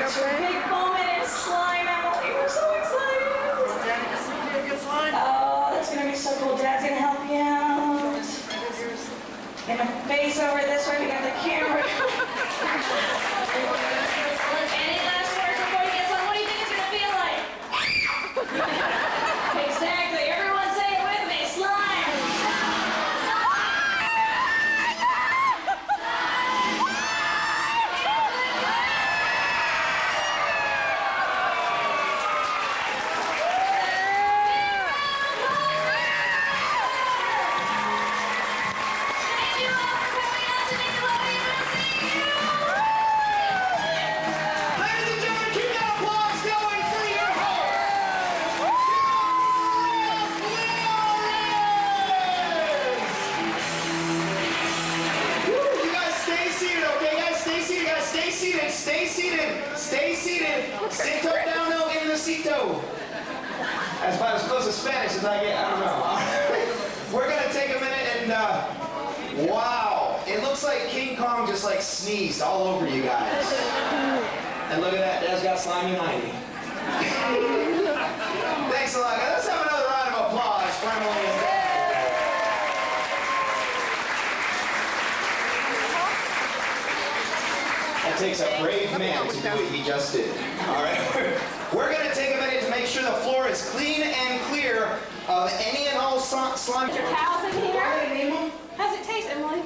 It's your big moment in slime, Emily. We're so excited. Daddy, this is gonna be a good slime. Oh, that's gonna be so cool. Dad's gonna help you out. Gonna face over this way. We got the camera. Any last words before you get on? What do you think it's gonna feel like? Exactly. Everyone say it with me. Slime. Thank you all for coming out to Nickelodeon. We'll see you. Ladies and gentlemen, keep that applause going for your host. You guys stay seated, okay? Guys, stay seated. Guys, stay seated. Stay seated. Stay seated. Sit toe down, no, in the seat-toe. That's about as close to Spanish as I get. I don't know. We're gonna take a minute and wow, it looks like King Kong just like sneezed all over you guys. And look at that, Dad's got slime behind me. Thanks a lot, guys. Let's have another round of applause for Emily and Dad. It takes a brave man to do what he just did. All right, we're going to take a minute to make sure the floor is clean and clear of any and all slime. Your towels in here. How's it taste, Emily?